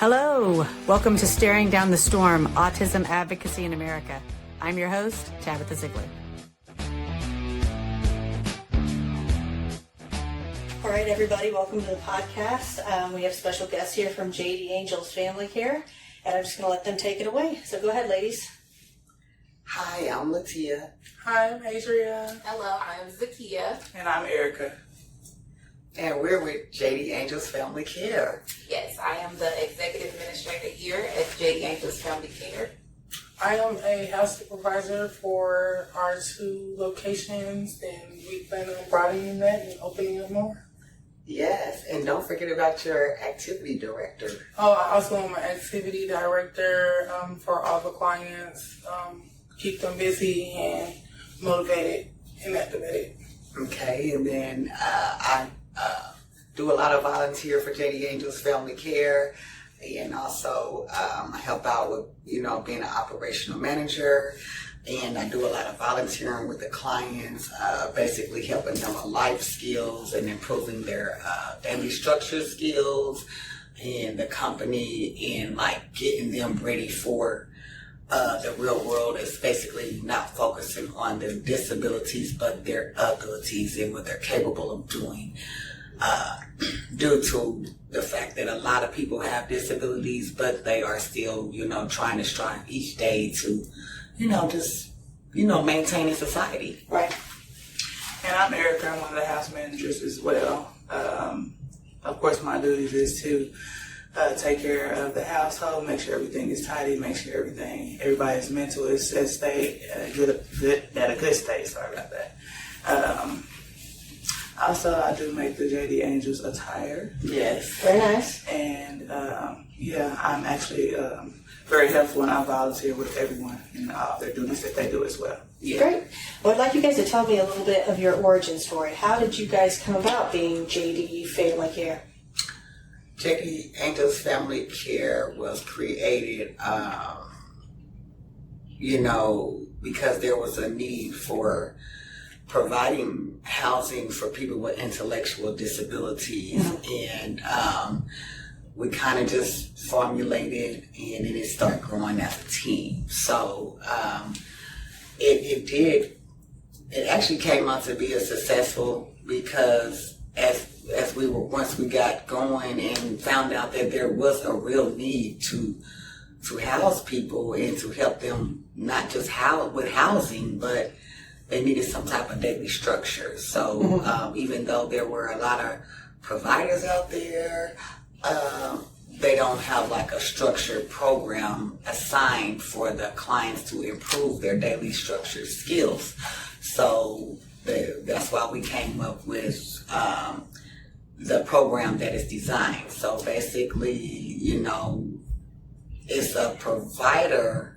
Hello, welcome to Staring Down the Storm, Autism Advocacy in America. I'm your host, Tabitha Ziegler. All right, everybody, welcome to the podcast. We have special guests here from JD Angels Family Care, and I'm just going to let them take it away. So go ahead, ladies. Hi, I'm Latia. Hi, I'm Adria. Hello, I'm Zakia. And I'm Erica. And we're with JD Angels Family Care. Yes, I am the executive administrator here at JD Angels Family Care. I am a house supervisor for our 2 locations, and we plan on broadening that and opening up more. Yes, and don't forget about your activity director. Oh, I also am my activity director for all the clients, keep them busy and motivated and activated. Okay, and then I do a lot of volunteer for JD Angels Family Care, and also help out with, being an operational manager. And I do a lot of volunteering with the clients, basically helping them with life skills and improving their daily structure skills and the company, and like getting them ready for the real world. Is basically not focusing on their disabilities, but their abilities and what they're capable of doing. Due to the fact that a lot of people have disabilities, but they are still, trying to strive each day to, maintain in society. Right. And I'm Erica. I'm one of the house managers as well. Of course, my duties is to take care of the household, make sure everything is tidy, make sure everybody's mental is stay at a good state. Sorry about that. Also, I do make the JD Angels attire. Yes. Very nice. And I'm actually very helpful, and I volunteer with everyone in all their duties that they do as well. Yeah. Great. Well, I'd like you guys to tell me a little bit of your origin story. How did you guys come about being JD Family Care? JD Angels Family Care was created, because there was a need for providing housing for people with intellectual disabilities. Mm-hmm. And we kind of just formulated, and then it started growing as a team. So it actually came out to be a successful, because once we got going and found out that there was a real need to house people and to help them, not just with housing, but they needed some type of daily structure. So even though there were a lot of providers out there, they don't have like a structured program assigned for the clients to improve their daily structure skills. So that's why we came up with the program that is designed. So basically, it's a provider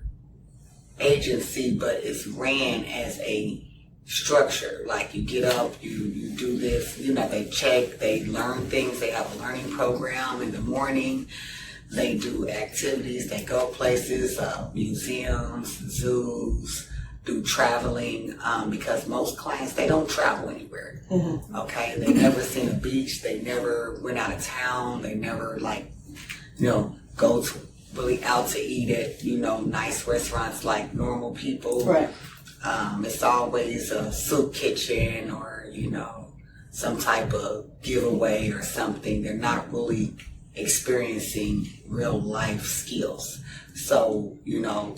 agency, but it's ran as a structure. Like, you get up, you do this, they check, they learn things, they have a learning program in the morning, they do activities, they go places, museums, zoos, do traveling, because most clients, they don't travel anywhere. Mm-hmm. Okay, they never seen a beach, they never went out of town, they never go to really out to eat at, nice restaurants like normal people. Right. It's always a soup kitchen or, some type of giveaway or something. They're not really experiencing real life skills. So,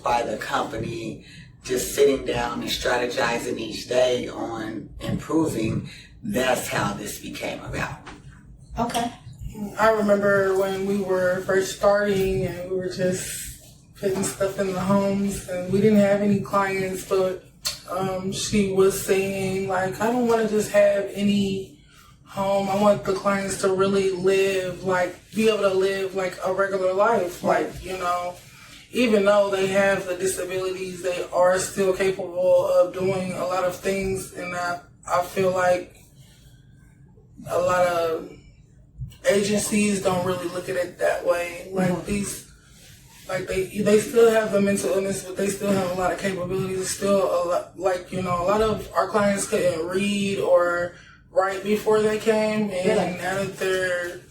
by the company just sitting down and strategizing each day on improving, that's how this became about. Okay. I remember when we were first starting and we were just putting stuff in the homes, and we didn't have any clients, but she was saying, like, I don't want to just have any home. I want the clients to really be able to live like a regular life. Like, even though they have the disabilities, they are still capable of doing a lot of things. And I feel like a lot of agencies don't really look at it that way. Like, they still have the mental illness, but they still have a lot of capabilities. Still, a lot of our clients couldn't read or write before they came, and now that they're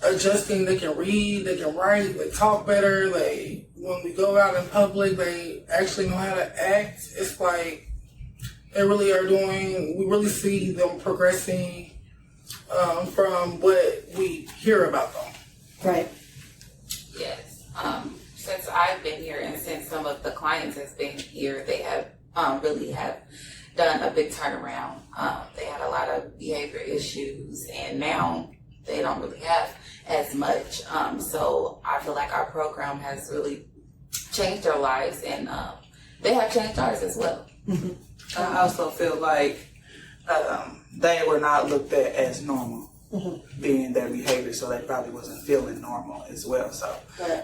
adjusting. They can read, they can write, they talk better. When we go out in public, they actually know how to act. It's like they really are doing. We really see them progressing from what we hear about them. Right. Yes. Since I've been here and since some of the clients has been here, they have really have done a big turnaround. They had a lot of behavior issues, and now they don't really have as much. So I feel like our program has really changed their lives, and they have changed ours as well. Mm-hmm. I also feel like they were not looked at as normal, being their behavior, so they probably wasn't feeling normal as well. So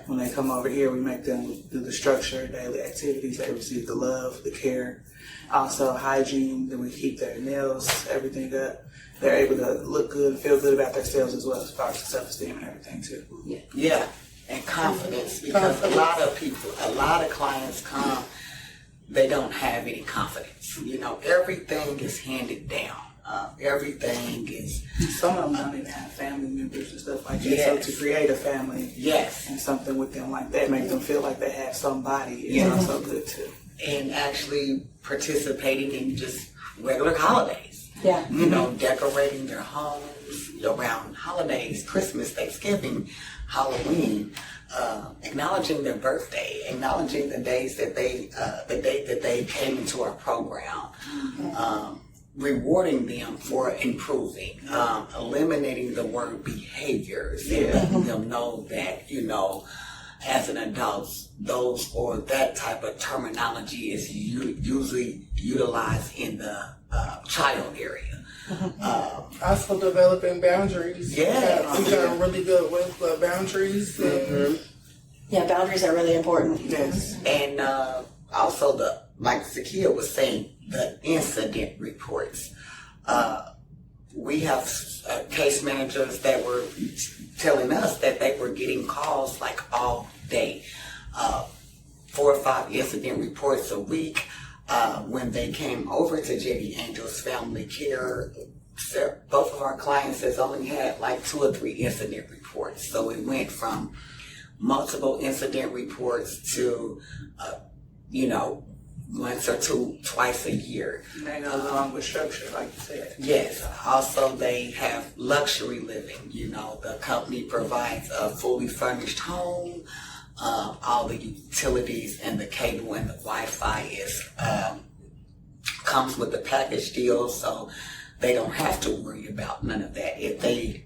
when they come over here, we make them do the structure, daily activities. They receive the love, the care, also hygiene. Then we keep their nails, everything up. They're able to look good and feel good about themselves as well, as far as self-esteem and everything too. Yeah, and confidence, because a lot of clients come, they don't have any confidence. Everything is handed down. Everything is. Some of them don't even have family members and stuff like that. Yes. So to create a family, and something with them like that, make them feel like they have somebody is also good too. And actually participating in just regular holidays. Yeah. Decorating their homes around holidays, Christmas, Thanksgiving, Halloween, acknowledging their birthday, acknowledging the days that the date that they came into our program, rewarding them for improving, eliminating the word behaviors, and letting them know that, as an adult, those or that type of terminology is usually utilized in the child area. Also developing boundaries. Yeah. We got really good with boundaries. Yeah, boundaries are really important. Yes. And also like Zakia was saying, the incident reports. We have case managers that were telling us that they were getting calls like all day, 4 or 5 incident reports a week. When they came over to JD Angels Family Care, both of our clients has only had like 2 or 3 incident reports. So it went from multiple incident reports to, once or twice a year. And that goes along with structure, like you said. Yes. Also, they have luxury living. The company provides a fully furnished home. All the utilities and the cable and the Wi-Fi comes with the package deal, so they don't have to worry about none of that. If they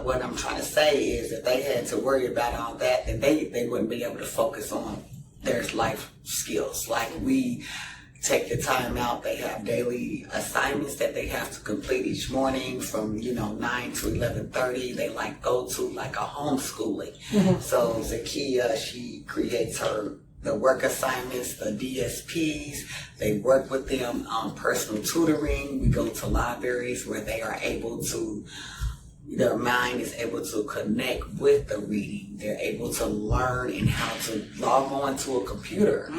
what I'm trying to say is, if they had to worry about all that, then they wouldn't be able to focus on their life skills. Like, we take the time out. They have daily assignments that they have to complete each morning from 9 to 11:30. They go to a homeschooling. So Zakia, she creates the work assignments, the DSPs. They work with them on personal tutoring. We go to libraries where they are able to. Their mind is able to connect with the reading. They're able to learn and how to log on to a computer.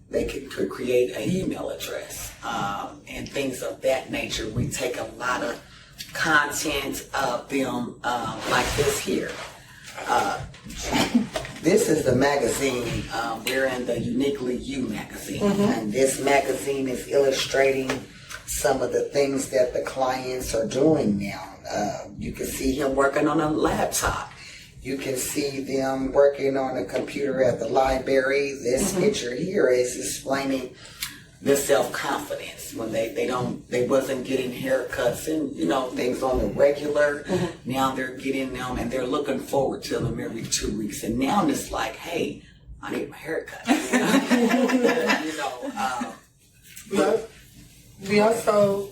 They can create an email address and things of that nature. We take a lot of content of them like this here. This is the magazine. We're in the Uniquely You magazine. And this magazine is illustrating some of the things that the clients are doing now. You can see him working on a laptop. You can see them working on a computer at the library. This picture here is explaining the self-confidence when they wasn't getting haircuts and things on the regular. Now they're getting them and they're looking forward to them every 2 weeks. And now it's like, hey, I need my haircut. We also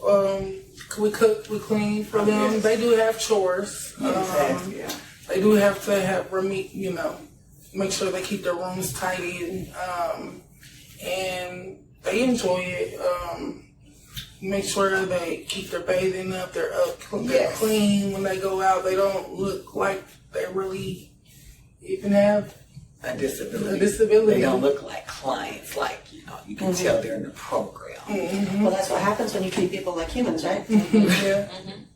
we cook, we clean for them. Yes. They do have chores. Exactly. They do have to have make sure they keep their rooms tidy, and they enjoy it. Make sure they keep their bathing up. They're up, they're clean when they go out. They don't look like they really even have a disability. They don't look like clients. You can tell they're in the program. Well, that's what happens when you treat people like humans, right?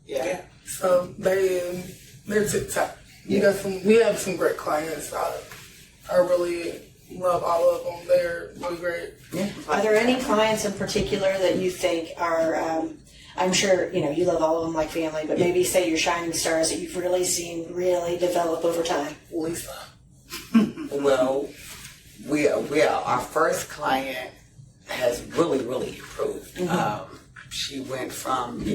Yeah. So they're tip top. Yeah. We have some great clients. I really love all of them. They're really great. Yeah. Are there any clients in particular that you think are, I'm sure, you love all of them like family, but maybe say your shining stars that you've really seen really develop over time? Lisa. Well, we are our first client has really improved. She went from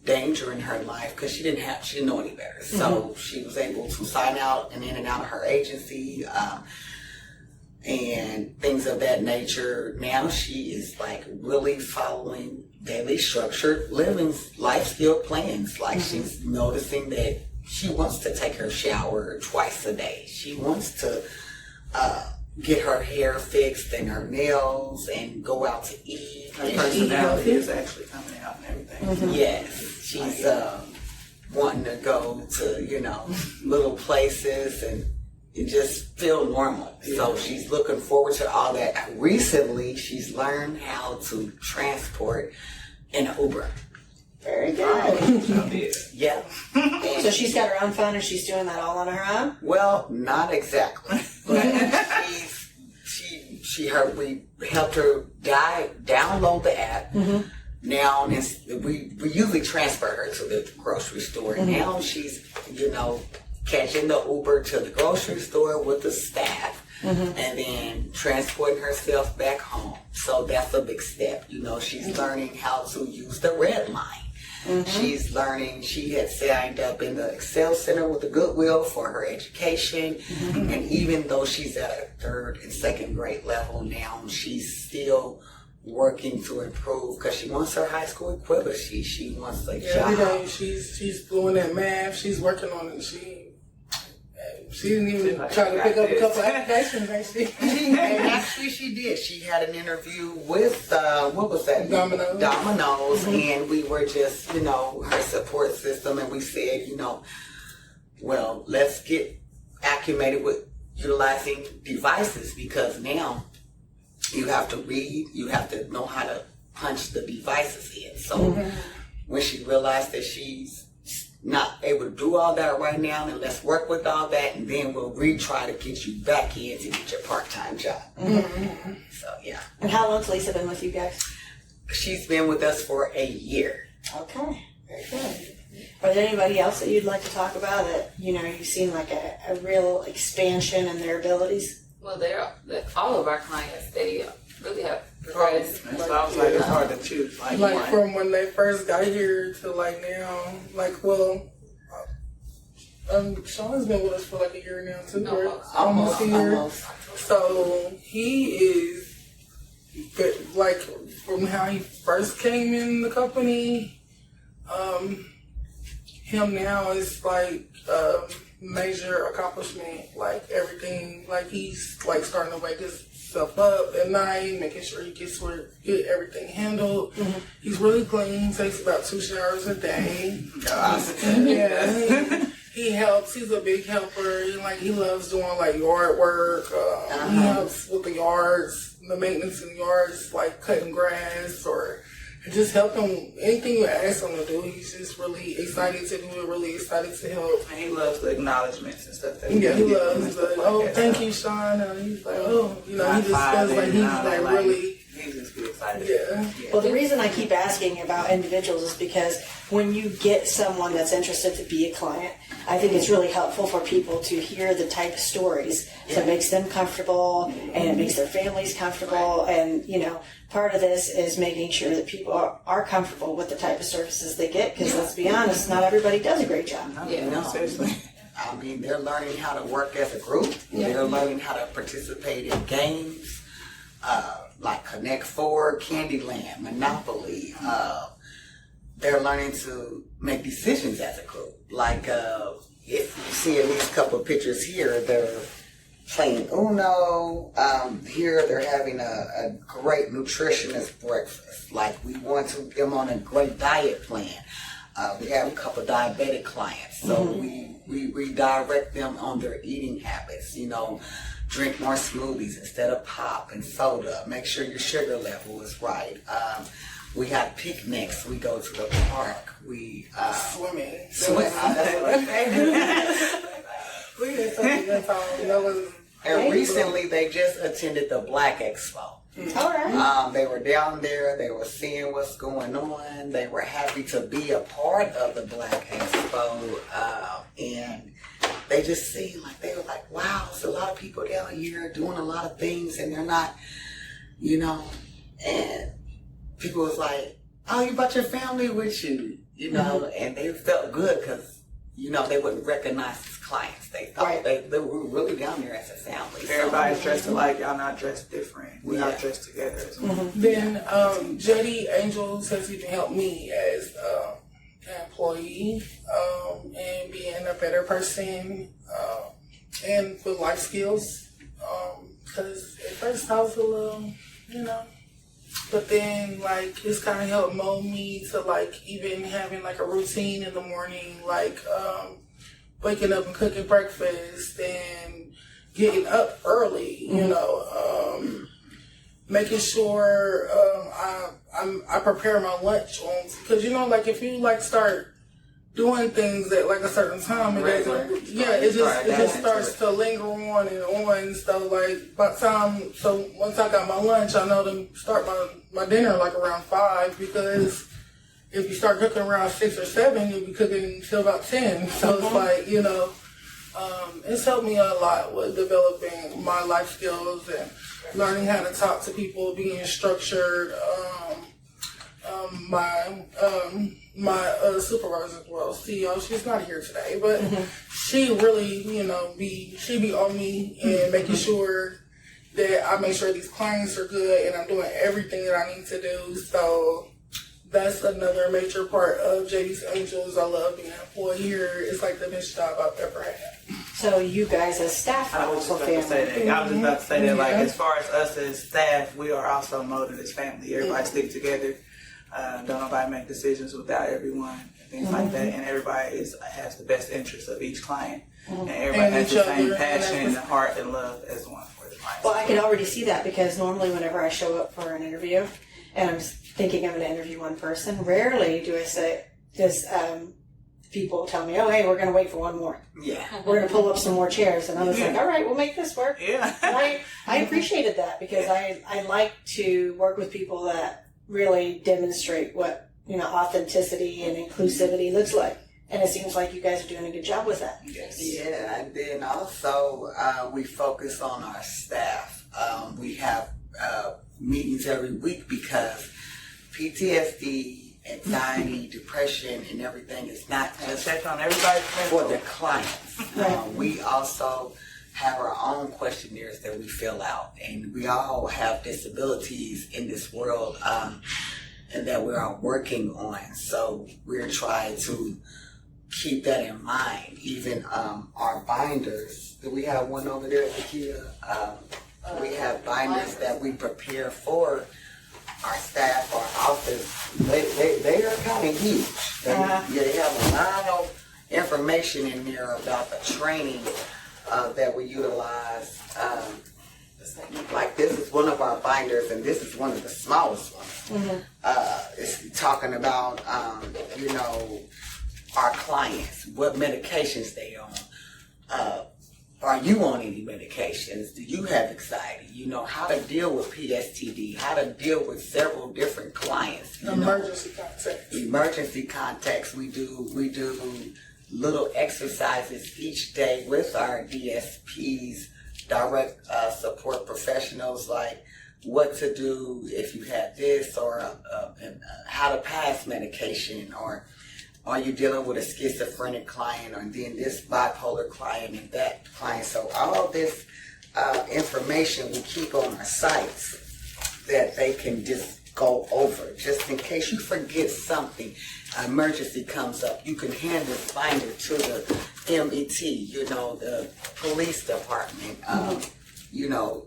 danger in her life because she didn't know any better. So she was able to sign out and in and out of her agency and things of that nature. Now she is like really following daily structured living life skill plans. Like she's noticing that she wants to take her shower twice a day. She wants to get her hair fixed and her nails and go out to eat. Her personality is actually coming out and everything. Yes, she's wanting to go to little places and just feel normal. So she's looking forward to all that. Recently, she's learned how to transport in Uber. Very good. Yeah. So she's got her own phone and she's doing that all on her own? Well, not exactly. But we helped her download the app. Now we usually transfer her to the grocery store. Now she's catching the Uber to the grocery store with the staff, and then transporting herself back home. So that's a big step. She's learning how to use the red line. She's learning. She had signed up in the Excel Center with the Goodwill for her education, and even though she's at a 3rd and 2nd grade level now, she's still working to improve because she wants her high school equivalent. She wants a job. Every day she's doing that math. She's working on it. She didn't even try to pick up a couple applications, actually. And actually she did. She had an interview with, what was that? Domino's. And we were just, her support system. And we said, well, let's get acclimated with utilizing devices because now you have to read, you have to know how to punch the devices in. So when she realized that she's not able to do all that right now, and let's work with all that, and then we'll retry to get you back in to get your part-time job. So, yeah. And how long's Lisa been with you guys? She's been with us for a year. Okay, very good. Are there anybody else that you'd like to talk about that, you've seen like a real expansion in their abilities? Well, all of our clients, they really have progressed. So I was like, it's hard to choose Like one. from when they first got here to like now, Sean's been with us for like a year now too, right? Almost a year. Almost. So he is good, like from how he first came in the company. Him now is like major accomplishment, like everything. Like he's like starting to wake himself up at night, making sure he get everything handled. He's really clean. Takes about 2 showers a day. Yeah, he helps. He's a big helper. He loves doing like yard work. He helps with the yards, the maintenance in the yards, like cutting grass or just helping. Anything you ask him to do, he's just really excited to do it. Really excited to help. And he loves the acknowledgments and stuff. He loves the thank you, Sean. And he's like, he just feels like he's like really. He just be excited. Yeah. Well, the reason I keep asking about individuals is because when you get someone that's interested to be a client, I think it's really helpful for people to hear the type of stories. So it makes them comfortable and it makes their families comfortable. And, part of this is making sure that people are comfortable with the type of services they get because let's be honest, not everybody does a great job. No, seriously. I mean, they're learning how to work as a group. They're learning how to participate in games. Like Connect 4, Candyland, Monopoly. They're learning to make decisions as a group. Like, if you see at least a couple of pictures here, they're playing Uno. Here they're having a great nutritionist breakfast. Like, we want to get them on a great diet plan. We have a couple of diabetic clients, so we redirect them on their eating habits, drink more smoothies instead of pop and soda. Make sure your sugar level is right. We have picnics. We go to the park. We Swimming. swim. We did something that time. That was. And recently, they just attended the Black Expo. All right. They were down there. They were seeing what's going on. They were happy to be a part of the Black Expo, and they just seemed like they were like, "Wow, there's a lot of people down here doing a lot of things, and they're not, you know." And people was like, "Oh, you brought your family with you," you know, and they felt good because, you know, they wouldn't recognize as clients. They thought they were really down there as a family. Everybody's dressed alike. Y'all not dressed different. We're not dressed together. Then JD Angels has even helped me as an employee and being a better person and with life skills. Because at first I was a little, you know, but then like it's kind of helped mold me to like even having like a routine in the morning, like waking up and cooking breakfast and getting up early, you know, making sure I prepare my lunch on, because you know, like if you like start doing things at like a certain time, it just starts to linger on and on. So like by the time, so once I got my lunch, I know to start my dinner like around 5, because if you start cooking around 6 or 7, you'll be cooking till about 10. So it's like, you know, it's helped me a lot with developing my life skills and learning how to talk to people, being structured. My supervisor as well, CEO, she's not here today, but she really, you know, she be on me and making sure that I make sure these clients are good and I'm doing everything that I need to do. So that's another major part of JD's Angels. I love being an employee here. It's like the best job I've ever had. So you guys as staff I are was also just about to family. say that. I was just about to say that. Like, as far as us as staff, we are also molded as family. Everybody stick together. Don't nobody make decisions without everyone and things like that. And everybody has the best interest of each client. And everybody has the same passion and heart and love as one for the client. Well, I can already see that, because normally whenever I show up for an interview and I'm thinking I'm going to interview one person, rarely do I say, people tell me, "Oh, hey, we're going to wait for one more. Yeah. We're going to pull up some more chairs." And I was like, "All right, we'll make this work." Yeah. And I appreciated that, because I like to work with people that really demonstrate what, you know, authenticity and inclusivity looks like. And it seems like you guys are doing a good job with that. Yes. Yeah, and then also we focus on our staff. We have meetings every week, because PTSD, anxiety, depression, and everything is not just Check on everybody's for the clients. We also have our own questionnaires that we fill out, and we all have disabilities in this world, and that we are working on. So we're trying to keep that in mind. Even our binders. Do we have one over there, Takia? We have binders that we prepare for our staff, our office. They are kind of huge. They have a lot of information in there about the training that we utilize. Like this is one of our binders, and this is one of the smallest ones. It's talking about, you know, our clients, what medications they on. Are you on any medications? Do you have anxiety? You know, how to deal with PSTD, how to deal with several different clients. Emergency context. Emergency context. We do little exercises each day with our DSPs, direct support professionals, like what to do if you have this, or how to pass medication, or are you dealing with a schizophrenic client, or then this bipolar client and that client. So all this information we keep on our sites that they can just go over, just in case you forget something. An emergency comes up, you can hand this binder to the MET, you know, the police department, you know,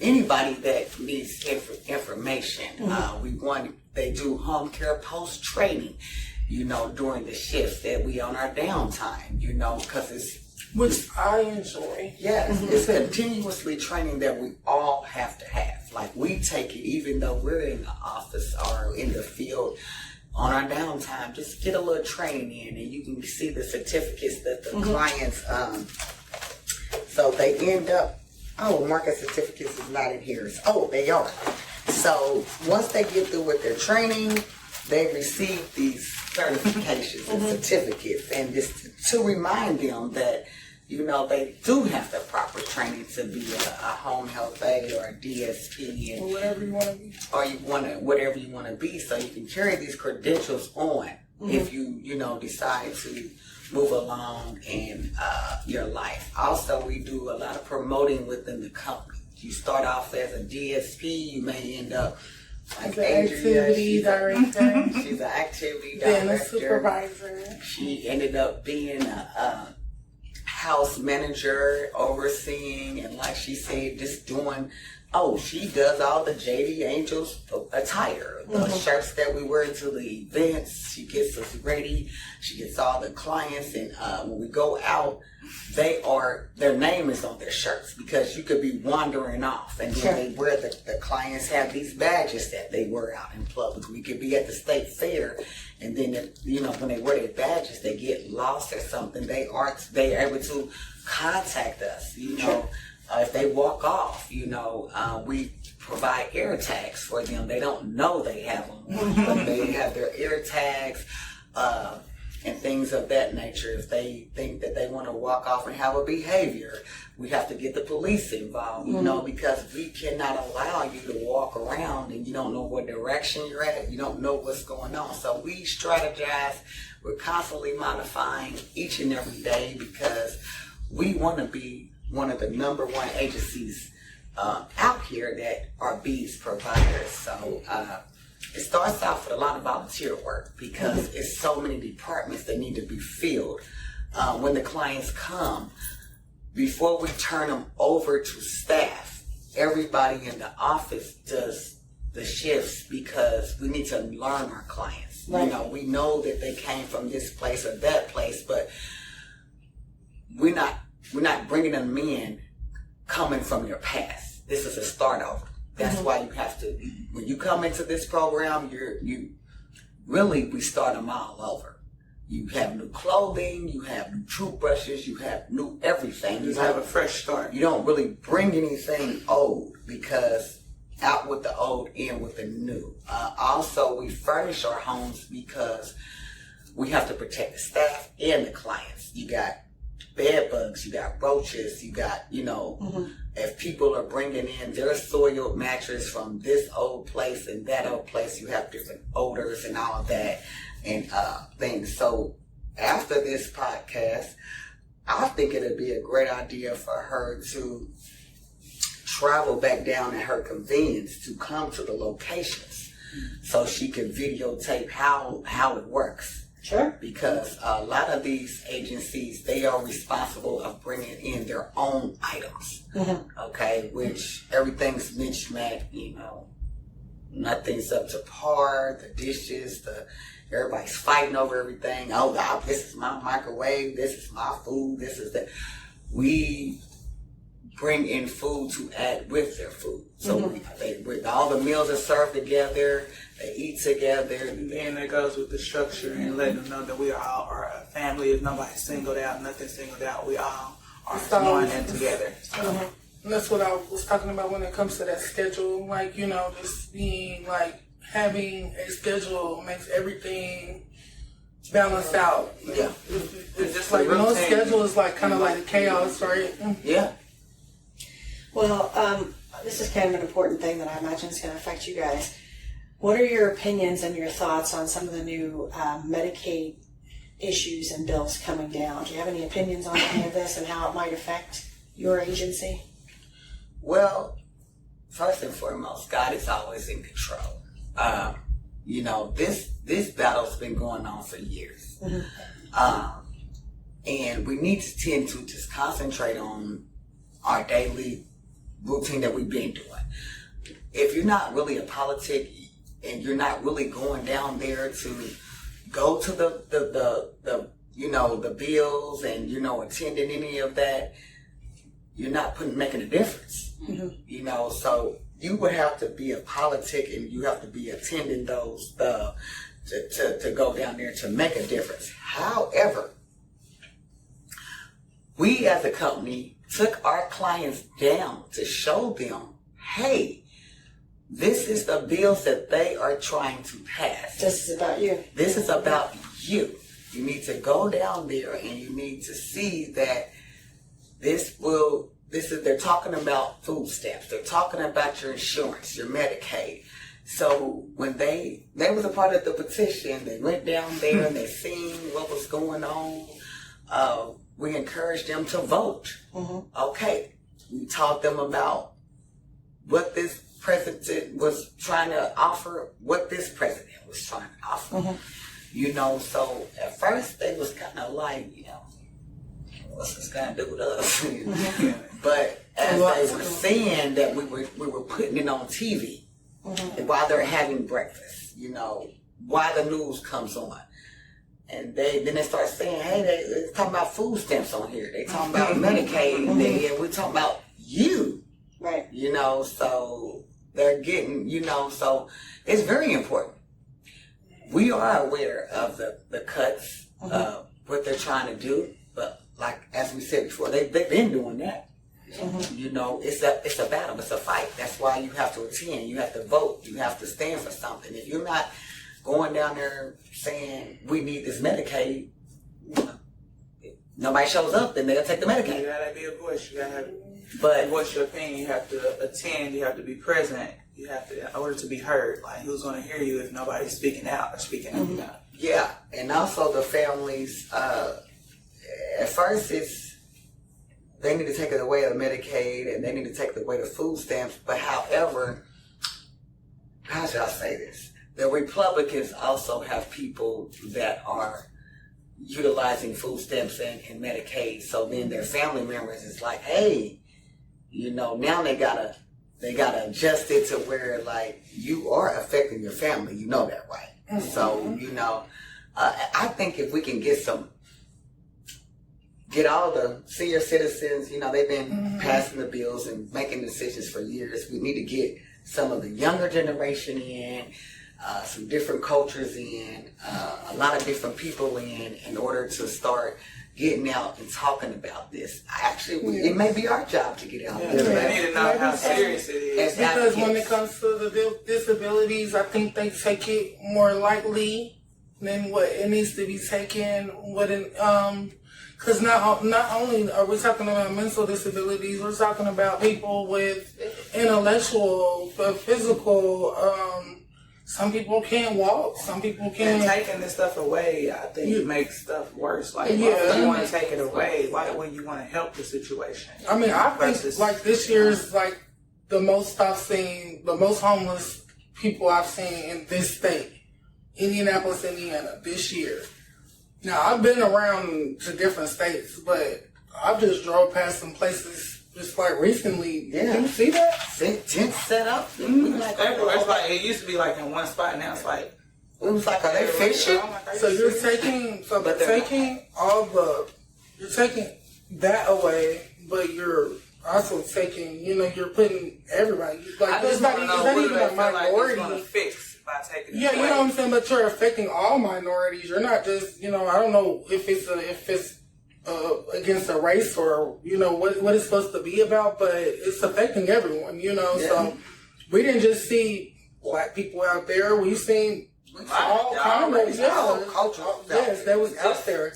anybody that needs information. They do home care post training, you know, during the shifts that we on our downtime, you know, because it's, which I enjoy. yes, it's continuously training that we all have to have. staff. Like, we take it, even though we're in the office or in the field, on our downtime, just get a little training in, and you can see the certificates that the clients, so they end up, market certificates is not in here. They are. So once they get through with their training, they receive these certifications and certificates, and just to remind them that, you know, they do have the proper training to be a home health aide or a DSP, and whatever you want to be, or whatever you want to be, so you can carry these credentials on if you decide to move along in your life. Also, we do a lot of promoting within the company. You start off as a DSP, you may end up like activity director. She's an activity Then director. a supervisor. She ended up being a house manager, overseeing, and like she said, just doing, she does all the JD Angels attire, the shirts that we wear to the events. She gets us ready. She gets all the clients, and when we go out, their name is on their shirts, because you could be wandering off, and then they wear the clients have these badges that they wear out in public. We could be at the state fair, and then when they wear their badges, they get lost or something. They're able to contact us. If they walk off, we provide air tags for them. They don't know they have them, but they have their air tags. And things of that nature. If they think that they want to walk off and have a behavior, we have to get the police involved, because we cannot allow you to walk around and you don't know what direction you're at, you don't know what's going on. So we strategize. We're constantly modifying each and every day, because we want to be one of the number one agencies out here that are BEADS providers. So it starts off with a lot of volunteer work, because it's so many departments that need to be filled. When the clients come, before we turn them over to staff, everybody in the office does the shifts, because we need to learn our clients. Right. We know that they came from this place or that place, but we're not bringing them in coming from your past. This is a start over. That's why you have to, when you come into this program, we start them all over. You have new clothing, you have new toothbrushes, you have new everything. You have a fresh start. You don't really bring anything old, because out with the old, in with the new. Also, we furnish our homes, because we have to protect the staff and the clients. You got bed bugs, you got roaches, you got, if people are bringing in their soiled mattress from this old place and that old place, you have different odors and all of that and things. So after this podcast, I think it'd be a great idea for her to travel back down at her convenience to come to the locations, so she can videotape how it works. Sure. Because a lot of these agencies, they are responsible of bringing in their own items. Okay, which everything's mismatched, nothing's up to par. The dishes, everybody's fighting over everything. This is my microwave, this is my food, this is that. We bring in food to add with their food. So all the meals are served together, they eat together. And then it goes with the structure and letting them know that we all are a family. If nobody's singled out, nothing singled out, we all are one and together. So. And that's what I was talking about when it comes to that schedule. Like, just being like, having a schedule makes everything balanced out. Yeah. It's just like no schedule is like kind of like chaos, right? Yeah. Well, this is kind of an important thing that I imagine is going to affect you guys. What are your opinions and your thoughts on some of the new Medicaid issues and bills coming down? Do you have any opinions on any of this and how it might affect your agency? Well, first and foremost, God is always in control. This battle's been going on for years. And we need to tend to just concentrate on our daily routine that we've been doing. If you're not really a politic and you're not really going down there to go to the bills and, attending any of that, you're not making a difference. So you would have to be a politic and you have to be attending those to go down there to make a difference. However, we as a company took our clients down to show them, hey, this is the bills that they are trying to pass. This is about you. This is about you. You need to go down there and you need to see that they're talking about food stamps. They're talking about your insurance, your Medicaid. So when they was a part of the petition, they went down there and they seen what was going on. We encouraged them to vote. Okay. We taught them about what this president was trying to offer, what this president was trying to offer. You know, so at first they was kind of like, you know, what's this gonna do with us? But as they were seeing that we were putting it on TV while they're having breakfast, you know, while the news comes on. And then they start saying, hey, they're talking about food stamps on here. They talking about Medicaid. And we're talking about you. Right. You know, so they're getting, you know, so it's very important. We are aware of the cuts, what they're trying to do. But like, as we said before, they've been doing that. You know, it's a battle. It's a fight. That's why you have to attend. You have to vote. You have to stand for something. If you're not going down there saying we need this Medicaid, nobody shows up, then they'll take the Medicaid. You gotta be a voice. You gotta But voice your opinion. You have to attend. You have to be present. You have to, in order to be heard. Like, who's gonna hear you if nobody's speaking out or speaking out? yeah, and also the families. At first, they need to take it away of Medicaid and they need to take away the food stamps. But however, how should I say this? The Republicans also have people that are utilizing food stamps and Medicaid. So then their family members is like, hey, you know, now they gotta adjust it to where like you are affecting your family. You know that, right? So, you know, I think if we can get all the senior citizens, you know, they've been passing the bills and making decisions for years. We need to get some of the younger generation in, some different cultures in, a lot of different people in order to start getting out and talking about this. It may be our job to get out there. They need to know how serious it is. Because when it comes to the disabilities, I think they take it more lightly than what it needs to be taken. Because not only are we talking about mental disabilities, we're talking about people with intellectual, physical. Some people can't walk. Some people can't. And taking this stuff away, I think it makes stuff worse. Like, why would you want to take it away? Why would you want to help the situation? I mean, I think like this year's like the most I've seen, the most homeless people I've seen in this state, Indianapolis, Indiana, this year. Now, I've been around to different states, but I've just drove past some places just like recently. Yeah. Did you see that? Tents set up. Everywhere. It's like, it used to be like in one spot, now it's like, it was like, are they fishing? So you're taking that away, but you're also taking, you know, you're putting everybody. Like, I just it's not want to know what even do they a feel like it's minority. going to fix by taking it Yeah, away. you know what I'm saying, but you're affecting all minorities. You're not just, you know, I don't know if it's against a race or, you know, what it's supposed to be about, but it's affecting everyone, you know. So we didn't just see black people out there. We've seen all kinds of culture. Yes, that was out there.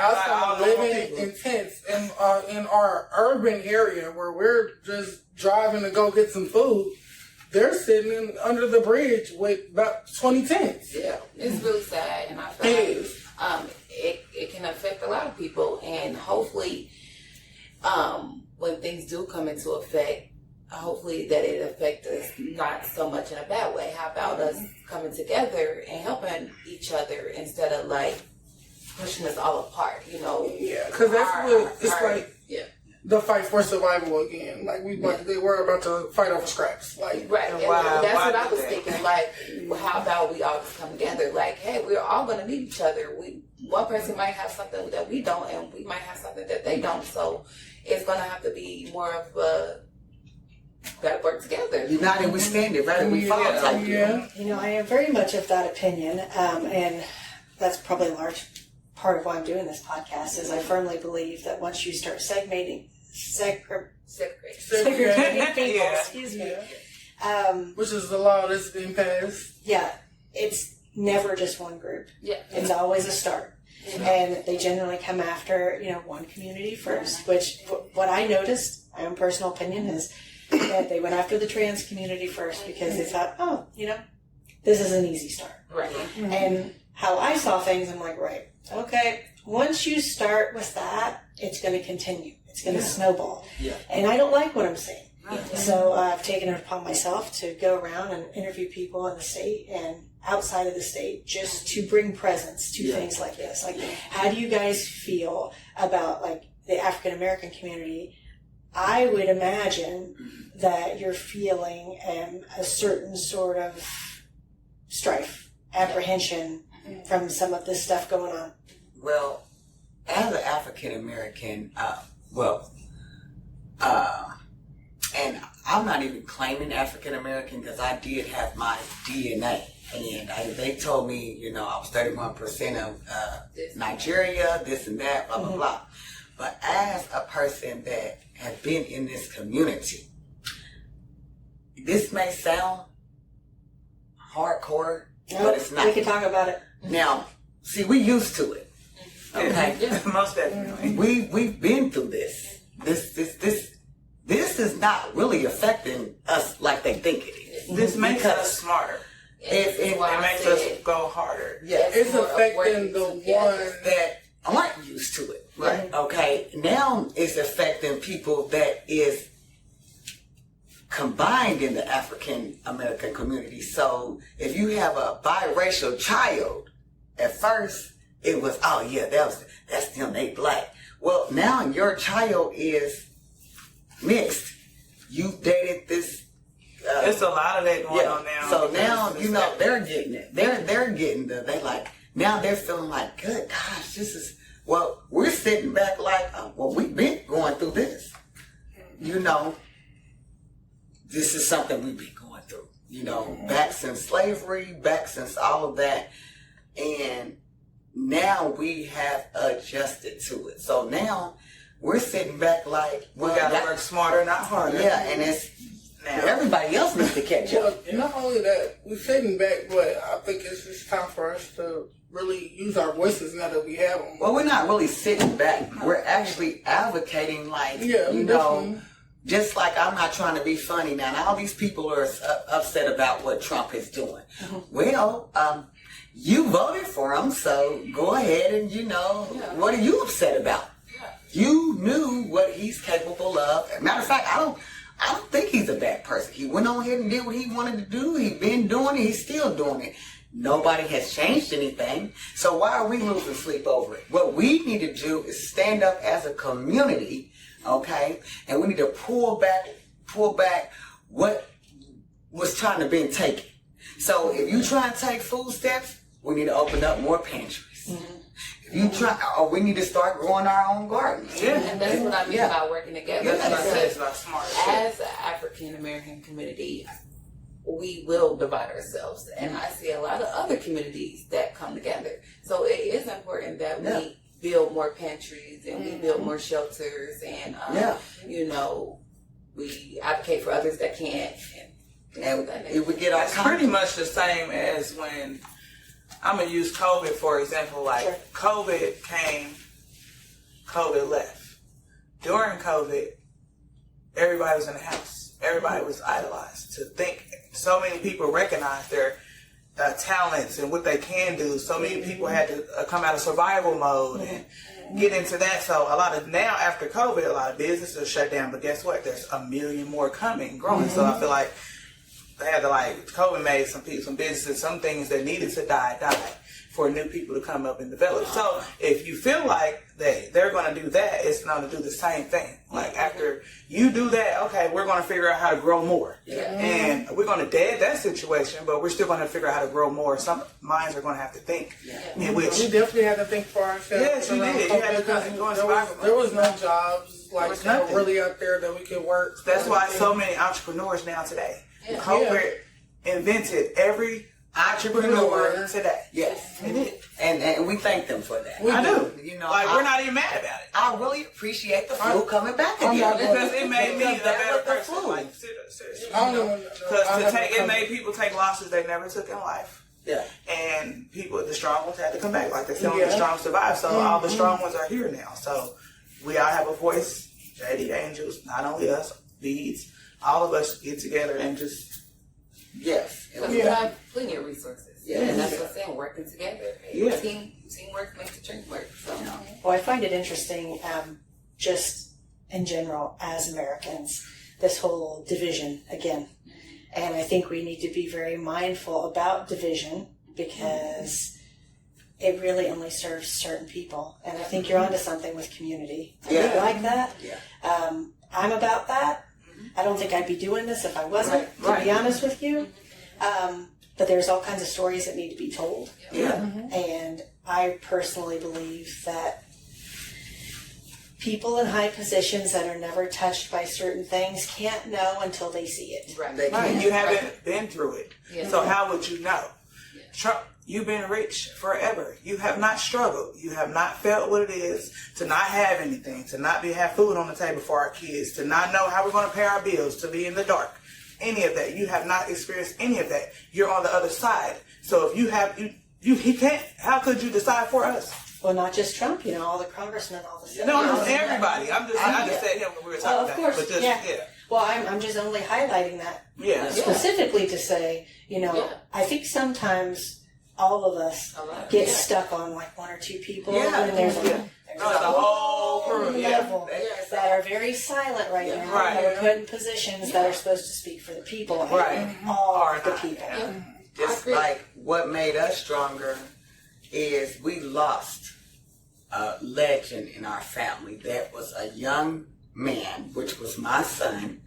Outside living in tents in our urban area where we're just driving to go get some food. They're sitting under the bridge with about 20 tents. Yeah, it's really sad, and I feel like it can affect a lot of people. And hopefully, when things do come into effect, hopefully that it affects us not so much in a bad way. How about us coming together and helping each other instead of like pushing us all apart? You know? Yeah, because that's what it's like. Yeah. The fight for survival again. Like they were about to fight over scraps. Like right. And that's what I was thinking. Like, how about we all just come together? Like, hey, we're all going to need each other. One person might have something that we don't, and we might have something that they don't. So it's going to have to be more of a gotta work together. United we stand, divided we fall type deal. Yeah. You know, I am very much of that opinion, and that's probably a large part of why I'm doing this podcast, is I firmly believe that once you start segregating people, Yeah. excuse me, Which is the law that's been passed. yeah, it's never just one group. Yeah. It's always a start. And they generally come after, one community first, which what I noticed, my own personal opinion, is that they went after the trans community first because they thought, this is an easy start. Right. And how I saw things, I'm like, right, okay, once you start with that, it's going to continue. It's going to snowball. Yeah. And I don't like what I'm seeing. So I've taken it upon myself to go around and interview people in the state and outside of the state just to bring presence to things like this. Like, how do you guys feel about, like, the African American community? I would imagine that you're feeling a certain sort of strife, apprehension from some of this stuff going on. Well, as an African American, and I'm not even claiming African American because I did have my DNA. And they told me, I was 31% of Nigeria, this and that, blah, blah, blah. But as a person that has been in this community, this may sound hardcore, but it's not. We can talk about it. Now, see, we used to it. Okay? Most definitely. We've been through this. This is not really affecting us like they think it is. This makes us smarter. It makes us go harder. Yeah. It's affecting the ones that aren't used to it. Right. Okay. Now it's affecting people that is combined in the African American community. So if you have a biracial child, at first it was, that's them, they black. Well, now your child is mixed. You dated this. It's a lot of that going on now. So now, they're getting it. They're getting they like, now they're feeling like, good gosh, we're sitting back like, we've been going through this. This is something we've been going through. Back since slavery, back since all of that. And now we have adjusted to it. So now we're sitting back like, we gotta work smarter, not harder. Yeah, and it's, everybody else needs to catch up. Well, not only that, we're sitting back, but I think it's just time for us to really use our voices now that we have them. Well, we're not really sitting back. We're actually advocating, like, definitely. just like I'm not trying to be funny now. And all these people are upset about what Trump is doing. Well, you voted for him, so go ahead and, what are you upset about? You knew what he's capable of. Matter of fact, I don't think he's a bad person. He went on ahead and did what he wanted to do. He's been doing it. He's still doing it. Nobody has changed anything. So why are we losing sleep over it? What we need to do is stand up as a community, okay? And we need to pull back what was trying to be taken. So if you try and take food stamps, we need to open up more pantries. We need to start growing our own gardens. Yeah. And that's what I mean about working together. Yeah. That's what I said. It's about smart. As an African American community, we will divide ourselves. And I see a lot of other communities that come together. So it is important that we build more pantries and we build more shelters and, we advocate for others that can't. And if we get our It's pretty much the same as when I'm going to use COVID, for example. Like, COVID came, COVID left. During COVID, everybody was in the house. Everybody was idolized. To think so many people recognize their talents and what they can do. So many people had to come out of survival mode and get into that. So a lot of, now after COVID, a lot of businesses are shut down. But guess what? There's a million more coming, growing. So I feel like they had to, COVID made some businesses, some things that needed to die for new people to come up and develop. So if you feel like they're going to do that, it's going to do the same thing. Like, after you do that, okay, we're going to figure out how to grow more. And we're going to dead that situation, but we're still going to figure out how to grow more. Some minds are going to have to think. In which, we definitely had to think for ourselves. Yes, you did. You had to go and survive. There was no jobs. like was nothing. really out there that we could work. That's why so many entrepreneurs now today. Yeah. COVID invented every entrepreneur today. Yes. It did. And we thank them for that. I do. You know, Like, we're not even mad about it. I really appreciate the flu coming back I'm again. not Because it made me a Because that better was the person. flu. Like, seriously. I don't know. Because it made people take losses they never took in life. Yeah. And the strong ones had to come back. Like they said, only Yeah. the strong survive. So all the strong ones are here now. So we all have a voice. JD Angels, not only us, Beads, all of us get together and just. Yes. Because we have plenty of resources. Yeah. And that's what I'm saying, working together. Yeah. Teamwork makes the dream work. So. Well, I find it interesting, just in general, as Americans, this whole division again. And I think we need to be very mindful about division because it really only serves certain people. And I think you're onto something with community. I really like that. Yeah. I'm about that. I don't think I'd be doing this if I wasn't, Right. to be honest with you. But there's all kinds of stories that need to be told. Yeah. And I personally believe that people in high positions that are never touched by certain things can't know until they see it. Right. They Right. can. You haven't been through it. Yeah. So how would you know? Trump, you've been rich forever. You have not struggled. You have not felt what it is to not have anything, to not have food on the table for our kids, to not know how we're going to pay our bills, to be in the dark. Any of that. You have not experienced any of that. You're on the other side. So if you have, he can't, how could you decide for us? Well, not just Trump, all the congressmen, all the senators. No, everybody. I just said him when we were talking Oh, of about course, it. But just, yeah. Well, I'm just only highlighting that Yeah. specifically to say, I think sometimes all of us get stuck on like one or two people, Yeah. and there's No, the whole crew, yeah. level that are very silent right now, Right. that are put in positions that are supposed to speak for the people, and Right. all Are of the not, people. yeah. Just like what made us stronger is we lost a legend in our family that was a young man, which was my son.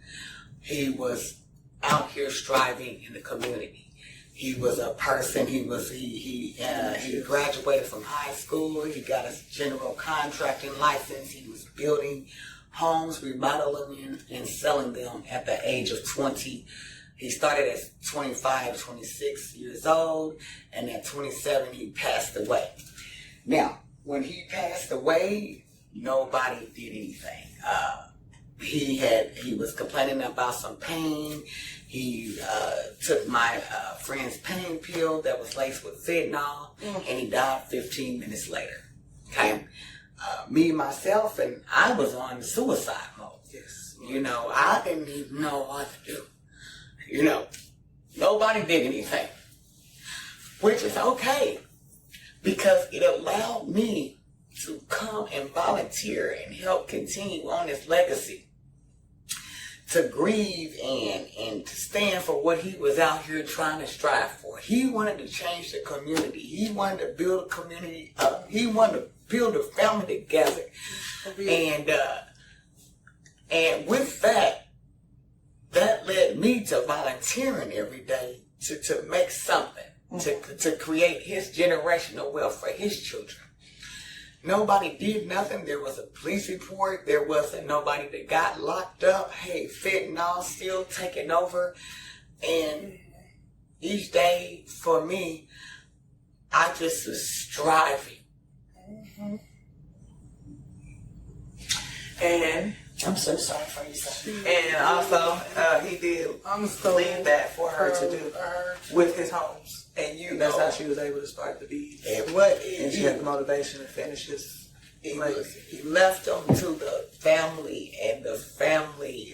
He was out here striving in the community. He was a person. He graduated from high school. He got his general contracting license. He was building homes, remodeling and selling them at the age of 20. He started at 25, 26 years old, and at 27 he passed away. Now, when he passed away, nobody did anything. He was complaining about some pain. He took my friend's pain pill that was laced with fentanyl, and he died 15 minutes later. Okay, me myself, and I was on suicide mode. Yes. I didn't even know what to do. Nobody did anything, which is okay because it allowed me to come and volunteer and help continue on his legacy, to grieve and to stand for what he was out here trying to strive for. He wanted to change the community. He wanted to build a community up. He wanted to build a family together. And with that led me to volunteering every day to make something, to create his generational wealth for his children. Nobody did nothing. There was a police report. There wasn't nobody that got locked up. Hey, fentanyl still taking over. And each day for me, I just was striving. And I'm so sorry for you, son. And also, he did leave that for her to do with his homes. And That's how she was able to start the bead. And She had the motivation to finish his he left them to the family, and the family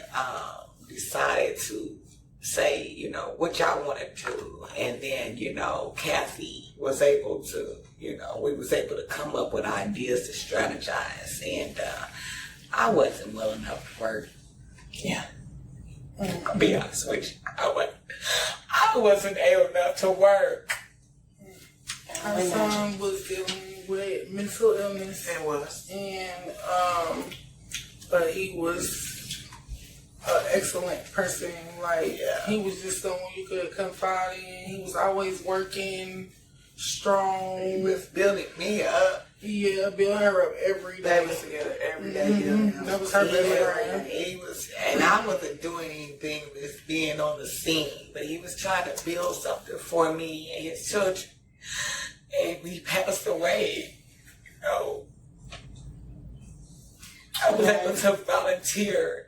decided to say, what y'all want to do. And then, Kathy was able to, we was able to come up with ideas to strategize. And I wasn't well enough to work. Yeah. I'll be honest with you. I wasn't able enough to work. Our son was dealing with mental illness. It was. And, but he was an excellent person. He was just someone you could confide in. He was always working, strong. He was building me up. Yeah, build her up every They day. was together every day. Mm-hmm. That was her best friend. He was, and I wasn't doing anything, just being on the scene. But he was trying to build something for me and his children, and we passed away. You know, I was able to volunteer,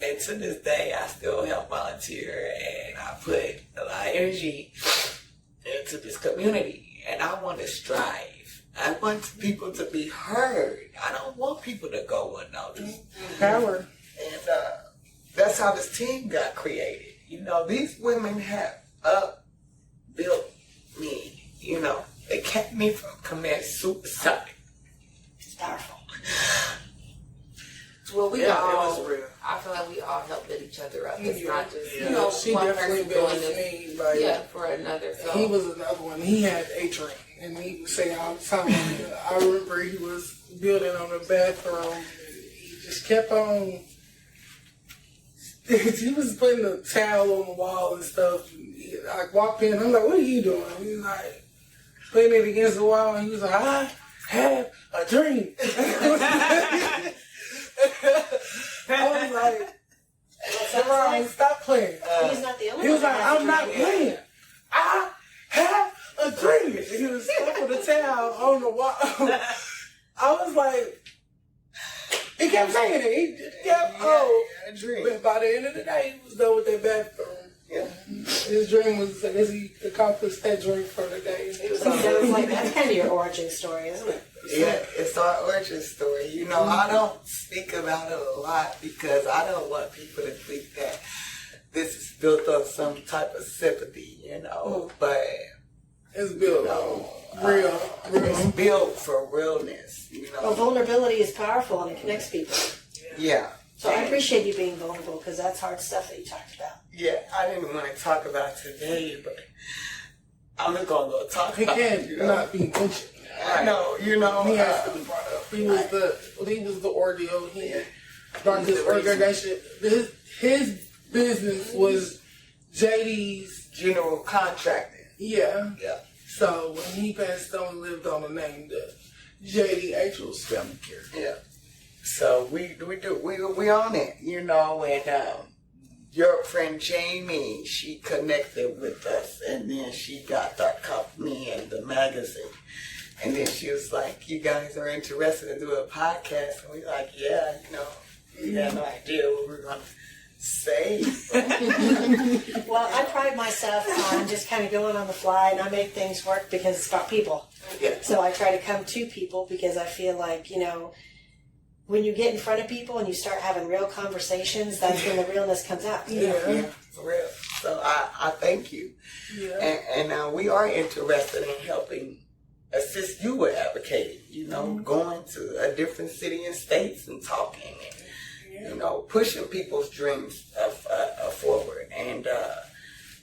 and to this day, I still help volunteer, and I put a lot of energy into this community, and I want to strive. I want people to be heard. I don't want people to go unnoticed. Power. And that's how this team got created. You know, these women have built me. You know, they kept me from committing suicide. It's powerful. Well, we Yeah, all, it was real. I feel like we all help build each other up. It's not just, Yeah, you know, she one definitely person doing built this, me. Like, yeah, for another. So he was another one. He had a dream, and he would say all the time. I remember he was building on the bathroom. And he just kept on. He was putting the towel on the wall and stuff. And I walked in. I'm like, "What are you doing?" He's like putting it against the wall, and he was like, "I have a dream." I was like, "Ron, stop playing." He's not the only He was one. like, that has "I'm a not dream. playing. I have a dream." And he was stuck with the towel on the wall. I was like, he kept saying it. He just kept a dream. But by the end of the day, he was done with that bathroom. Yeah. His dream was, I guess he accomplished that dream for the day. It was like that's kind of your origin story, isn't it? Yeah, it's our origin story. You know, I don't speak about it a lot because I don't want people to think that this is built on some type of sympathy, you know. But It's built on real. it's built for realness, you know. Well, vulnerability is powerful and it connects people. Yeah. So I appreciate you being vulnerable because that's hard stuff that you talked about. Yeah, I didn't want to talk about it today, but I'm just going to talk He about it. can't You know? not be mentioned. I know, you know. He has to be brought up. He was the ordeal. He started his organization. His business was JD's. General contracting. Yeah. Yeah. So when he passed on, he lived on the name the JD Actual's family care. Yeah. So we on it, you know, and your friend Jamie, she connected with us, and then she got our company and the magazine. And then she was like, "You guys are interested in doing a podcast?" And we like, "Yeah, you know, we had no idea what we were going to say." Well, I pride myself on just kind of going on the fly and I make things work because it's about people. Yeah. So I try to come to people because I feel like, you know, when you get in front of people and you start having real conversations, that's when the realness comes out. Yeah. Yeah, for real. So I thank you. Yeah. And we are interested in helping assist you with advocating, you know, going to a different city and states and talking and, you know, pushing people's dreams forward. And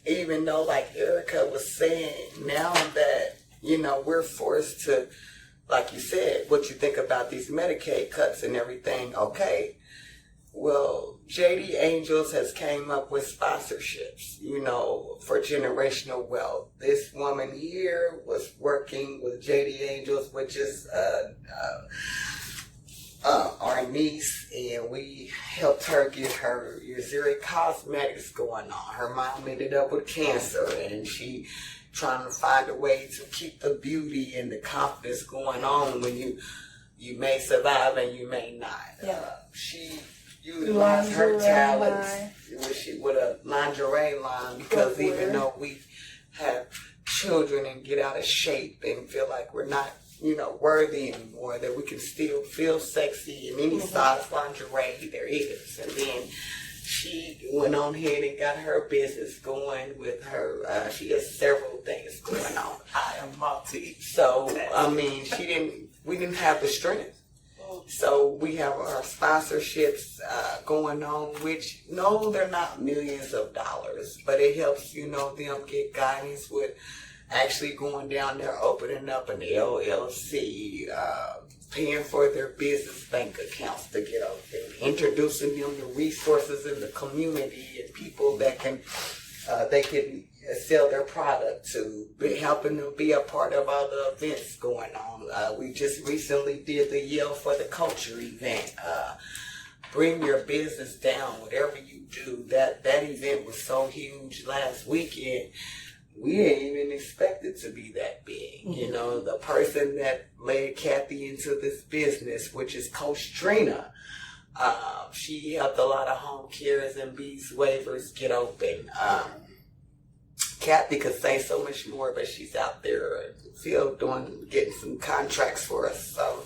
even though, like Erica was saying, now that, you know, we're forced to, like you said, what you think about these Medicaid cuts and everything, okay. Well, JD Angels has came up with sponsorships, you know, for generational wealth. This woman here was working with JD Angels, which is our niece, and we helped her get her Uziri Cosmetics going on. Her mom ended up with cancer, and she trying to find a way to keep the beauty and the confidence going on when you may survive and you may not. Yeah. She utilized her Lingerie talents with a lingerie line because even though we have children and get out of shape and feel like we're not, you know, worthy anymore, that we can still feel sexy in any size lingerie there is. And then she went on ahead and got her business going with her. She has several things going on. I am multi. So, I mean, we didn't have the strength. So we have our sponsorships going on, which, no, they're not millions of dollars, but it helps, you know, them get guidance with actually going down there, opening up an LLC, paying for their business bank accounts to get open, introducing them to resources in the community and people that can, they can sell their product to, helping them be a part of all the events going on. We just recently did the Yell for the Culture event. Bring your business down, whatever you do. That event was so huge last weekend. We didn't even expect it to be that big. You know, the person that led Kathy into this business, which is Coach Trina, she helped a lot of home cares and bees waivers get open. Kathy could say so much more, but she's out there still getting some contracts for us. So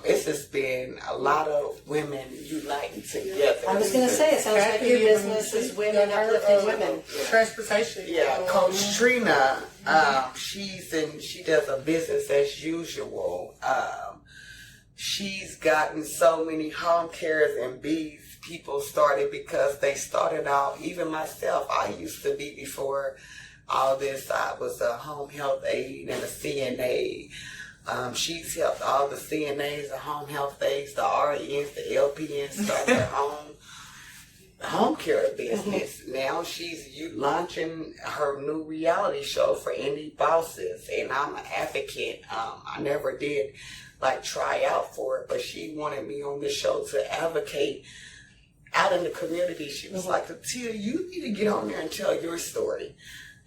it's just been a lot of women uniting together. I was going to say, it sounds like your business is women uplifting women. Transportation. Yeah, Coach Trina, she does a business as usual. She's gotten so many home cares and bees people started because they started out, even myself, I used to be before all this, I was a home health aide and a CNA. She's helped all the CNAs, the home health aides, the RNs, the LPNs start their own home care business. Now she's launching her new reality show for indie bosses, and I'm an advocate. I never did try out for it, but she wanted me on this show to advocate out in the community. She was like, Tia, you need to get on there and tell your story.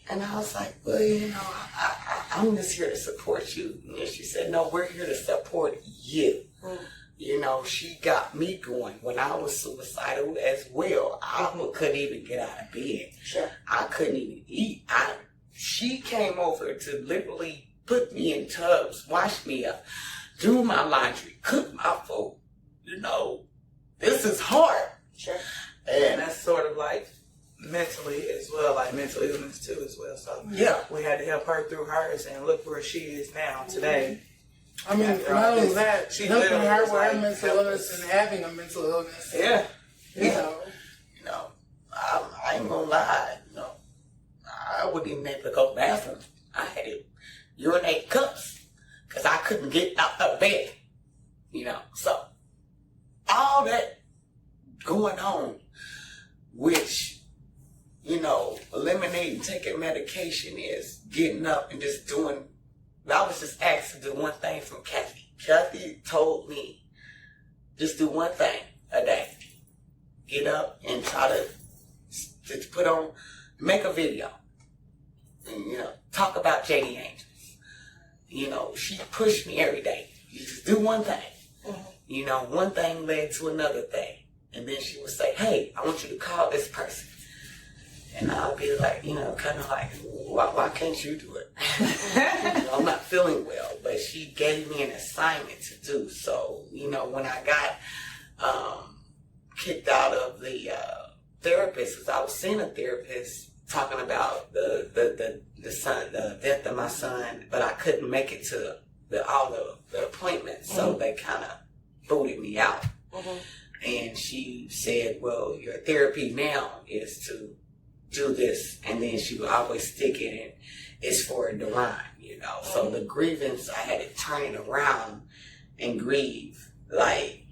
And I was like, well, you know, I'm just here to support you. And she said, no, we're here to support you. You know, she got me going when I was suicidal as well. I couldn't even get out of bed. Sure. I couldn't even eat. She came over to literally put me in tubs, wash me up, do my laundry, cook my food. You know, this is hard. Sure. And that's sort of like mentally as well, like mental illness too as well. So yeah, we had to help her through hers, and look where she is now today. I mean, not only that, she helping her with like, her mental illness and having a mental illness. Yeah. You know. You know, I ain't gonna lie. You know, I wouldn't even able to go to the bathroom. I had to urinate cups because I couldn't get out of bed. You know, so all that going on, which, you know, eliminating taking medication is getting up and just doing. I was just asked to do one thing from Kathy. Kathy told me, just do one thing a day. Get up and try to put on, make a video. And, you know, talk about JD Angels. You know, she pushed me every day. You just do one thing. You know, one thing led to another thing. And then she would say, hey, I want you to call this person. And I'll be like, you know, kind of like, why can't you do it? You know, I'm not feeling well, but she gave me an assignment to do. So, you know, when I got kicked out of the therapist, because I was seeing a therapist talking about the death of my son, but I couldn't make it to all the appointments, so they kind of booted me out. And she said, well, your therapy now is to do this, and then she would always stick it in, it's for Duran, you know. So the grievance, I had to turn it around and grieve. Like,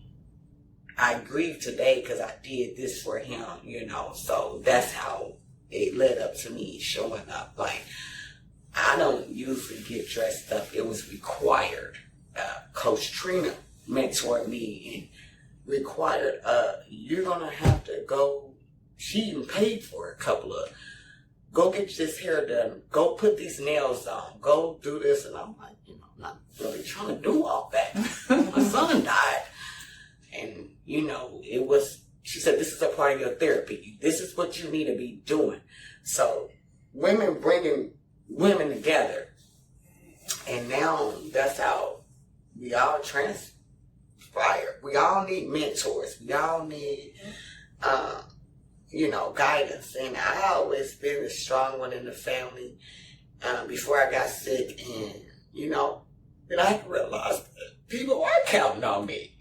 I grieve today because I did this for him, you know. So that's how it led up to me showing up. Like, I don't usually get dressed up. It was required. Coach Trina mentored me and required, you're going to have to go. She even paid for a couple of, go get this hair done, go put these nails on, go do this. And I'm like, you know, I'm not really trying to do all that. My son died. And, you know, it was, she said, this is a part of your therapy. This is what you need to be doing. So women bringing women together. And now that's how we all transpire. We all need mentors. We all need, you know, guidance. And I always been a strong one in the family before I got sick. And, you know, then I realized that people are counting on me.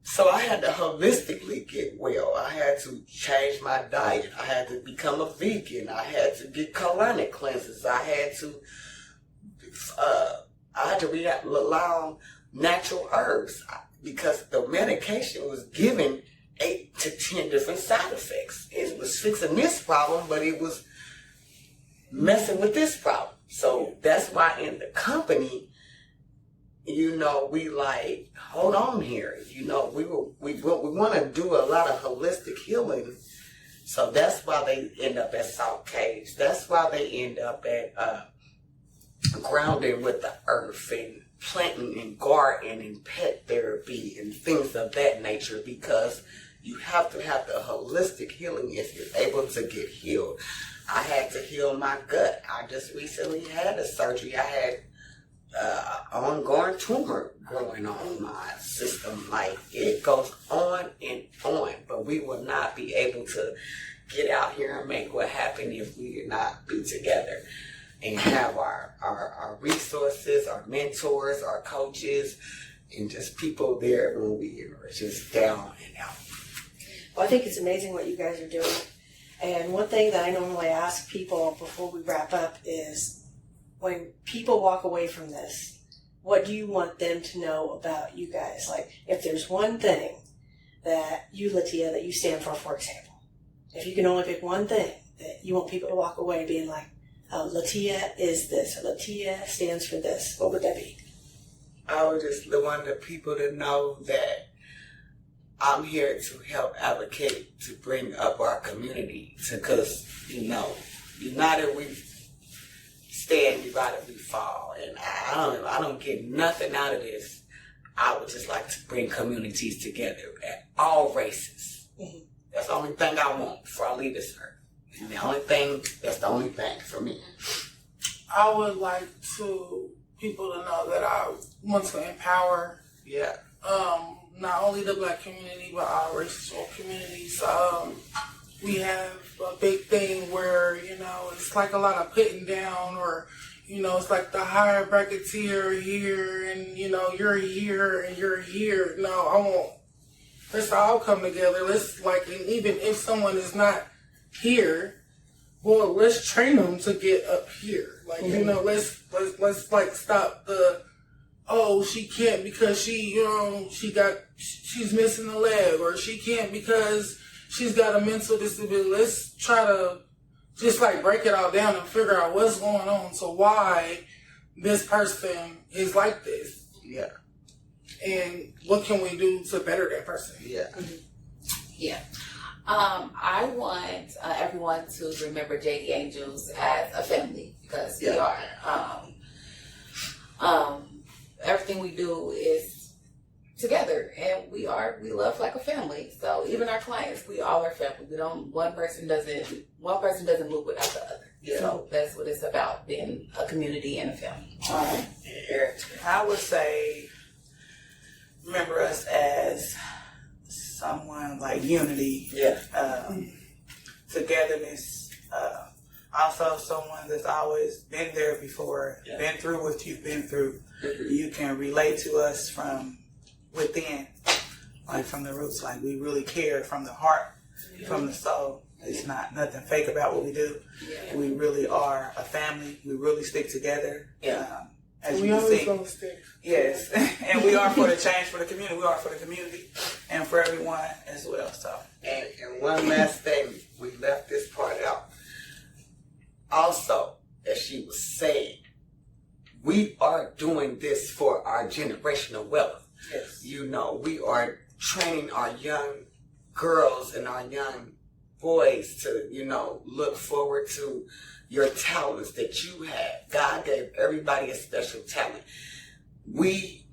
So I had to holistically get well. I had to change my diet. I had to become a vegan. I had to get colonic cleanses. I had to rely on natural herbs because the medication was given 8 to 10 different side effects. It was fixing this problem, but it was messing with this problem. So that's why in the company, we like, hold on here. We want to do a lot of holistic healing. So that's why they end up at Salt Caves. That's why they end up at grounding with the earth and planting and gardening and pet therapy and things of that nature, because you have to have the holistic healing if you're able to get healed. I had to heal my gut. I just recently had a surgery. I had ongoing tumor growing on my system. Like, it goes on and on, but we will not be able to get out here and make what happen if we do not be together and have our resources, our mentors, our coaches, and just people there when we are just down and out. Well, I think it's amazing what you guys are doing. And one thing that I normally ask people before we wrap up is, when people walk away from this, what do you want them to know about you guys? Like, if there's one thing that you, Latia, that you stand for example, if you can only pick one thing that you want people to walk away being like, oh, Latia is this, or Latia stands for this, what would that be? I would just want the people to know that I'm here to help advocate to bring up our community, because united we stand, divided we fall, and I don't get nothing out of this. I would just like to bring communities together at all races. Mm-hmm. That's the only thing I want before I leave this earth. And that's the only thing for me. I would like people to know that I want to empower. Yeah. Not only the Black community, but all racial communities. We have a big thing where, it's like a lot of putting down, or, it's like the higher bracket tier here, and, you're here and you're here. No, let's all come together. And even if someone is not here, well, let's train them to get up here. Like, let's like stop the, oh, she can't because she's missing a leg, or she can't because she's got a mental disability. Let's try to just like break it all down and figure out what's going on. So why this person is like this. Yeah. And what can we do to better that person? Yeah. Yeah. I want everyone to remember JD Angels as a family, because we are. Everything we do is together, and we love like a family. So even our clients, we all are family. One person doesn't move without the other. Yeah. So that's what it's about, being a community and a family. I would say, remember us as someone like unity, togetherness, also someone that's always been there before, been through what you've been through. Mm-hmm. You can relate to us from within, like from the roots. Like, we really care from the heart, from the soul. It's not nothing fake about what we do. Yeah. We really are a family. We really stick together. As we you can always see. gonna stick. Yes, and we are for the change for the community. We are for the community and for everyone as well. So, and one last thing, we left this part out. Also, as she was saying, we are doing this for our generational wealth. yes, We are training our young girls and our young boys to, look forward to your talents that you have. God gave everybody a special talent. We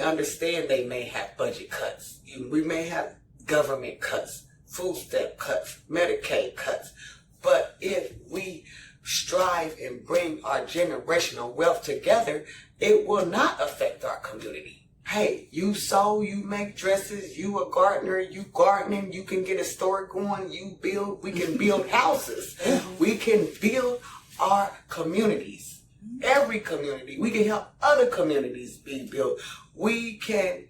understand they may have budget cuts. We may have government cuts, food stamp cuts, Medicaid cuts. But if we strive and bring our generational wealth together, it will not affect our community. Hey, you sew, you make dresses, you a gardener, you gardening, you can get a store going, you build, we can build houses. We can build our communities. Every community. We can help other communities be built. We can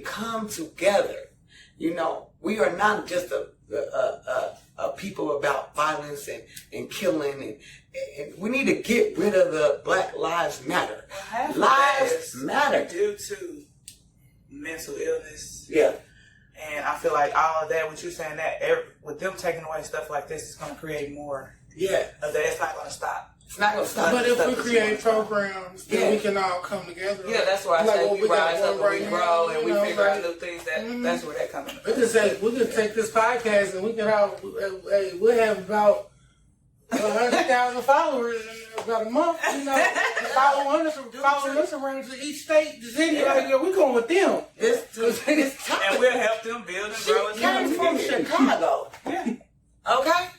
come together. We are not just a people about violence and killing, and we need to get rid of the Black Lives Matter. Lives matter due to mental illness. Yeah. And I feel like all of that, what you're saying, that with them taking away stuff like this, is going to create more Yeah. That's not going to stop. It's not going to stop. But if stuff we that you create wanna programs, then we can all come together. Yeah, that's why I Like say what we got rise up one and we right grow now, and we you know, figure out like- new things. That's where that comes in. We could take this podcast and we could have, we'll have about 100,000 followers in about a month. You know, following us around to each state, the city. Like, we going with them. It's time. And we'll help them build and grow. She came from Chicago. Yeah. Okay?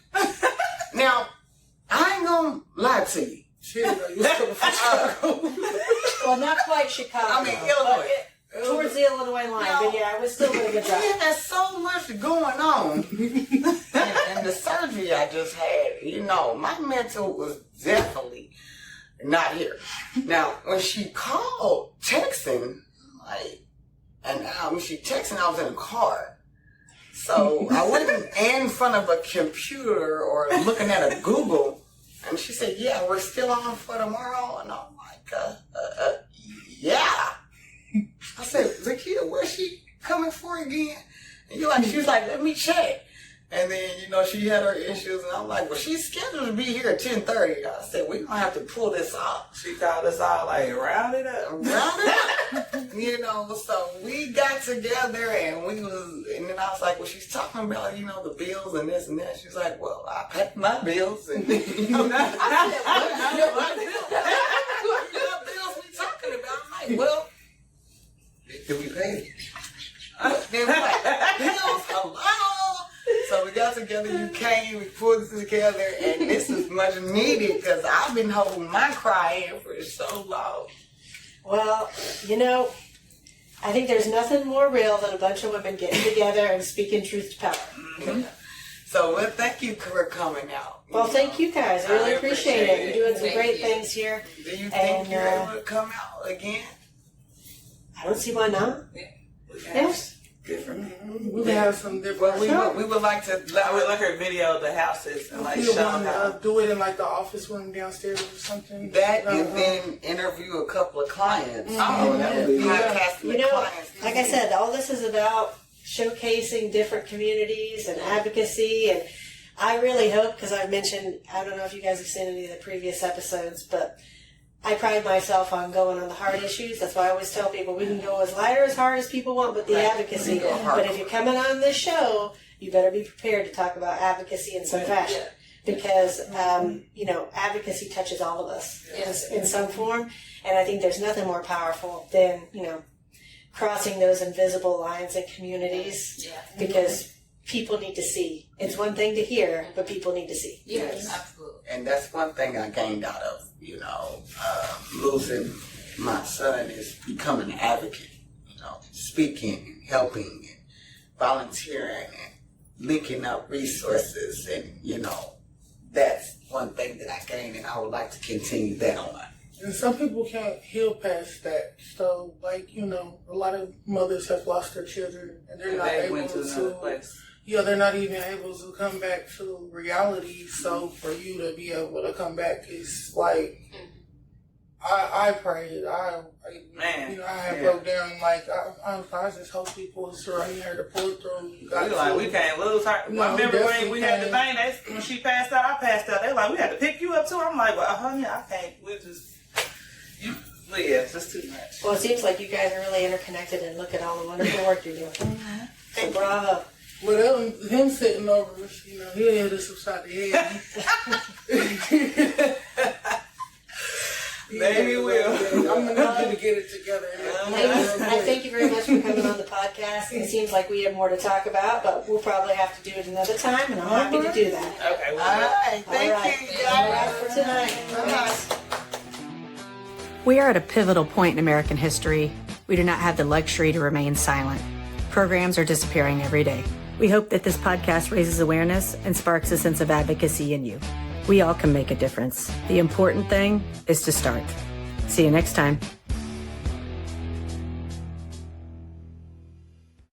Now, I ain't gonna lie to you. Shit, you coming from Chicago? Well, not quite Chicago. I mean, Illinois. Towards the Illinois line, but yeah, I was still doing a good job. We had so much going on. and the surgery I just had, my mental was definitely not here. Now, when she called texting, when she texted, I was in a car. So I wasn't in front of a computer or looking at a Google. And she said, yeah, we're still on for tomorrow. And I'm like, yeah. I said, Zakia, where's she coming for again? And she was like, let me check. And then, she had her issues. And I'm like, well, she's scheduled to be here at 10:30. I said, we're going to have to pull this off. She called us all like, round it up. So we got together and and then I was like, well, she's talking about, the bills and this and that. She's like, well, I paid my bills. And, I said, what bills we talking about? I'm like, well, did we pay? Then we're like, bills, hello? So we got together, you came, we pulled this together, and this is much needed because I've been holding my cry in for so long. Well, I think there's nothing more real than a bunch of women getting together and speaking truth to power. Mm-hmm. So, thank you for coming out. Well, thank you guys. I really appreciate it. You're doing some great things here. Do you think you're able to come out again? I don't see why not. Yes. Different. We can have some different. We would like to. I would like her video of the houses and You show want how. to do it in the office room downstairs or something? That and then interview a couple of clients. Oh, that would be Podcasting with clients. Like I said, all this is about showcasing different communities and advocacy. And I really hope, because I've mentioned, I don't know if you guys have seen any of the previous episodes, but I pride myself on going on the hard issues. That's why I always tell people we can go as light or as hard as people want with the advocacy. But if you're coming on this show, you better be prepared to talk about advocacy in some fashion. Because, advocacy touches all of us in some form. And I think there's nothing more powerful than, crossing those invisible lines in communities. Yeah. Because people need to see. It's one thing to hear, but people need to see. Yes, absolutely. And that's one thing I gained out of, losing my son is becoming an advocate, speaking and helping and volunteering and linking up resources. And, that's one thing that I gained, and I would like to continue that on. And some people can't heal past that. So, a lot of mothers have lost their children, and they're not able went to another place. Yeah, they're not even able to come back to reality. So for you to be able to come back is like, I prayed. I broke down. I just hope people surrounding her to pull through. We can't lose her. I remember when we had the thing, when she passed out, I passed out. They like, we had to pick you up too. I'm like, well, honey, I can't. We're just, it's too much. Well, it seems like you guys are really interconnected, and look at all the wonderful work you're doing. So bravo. Well, him sitting over us, he hit us upside the head. Maybe we'll. I'm going to need you to get it together. Ladies, I thank you very much for coming on the podcast. It seems like we have more to talk about, but we'll probably have to do it another time, and I'm happy to do that. Okay. All right. Thank you. All right for tonight. Bye. We are at a pivotal point in American history. We do not have the luxury to remain silent. Programs are disappearing every day. We hope that this podcast raises awareness and sparks a sense of advocacy in you. We all can make a difference. The important thing is to start. See you next time.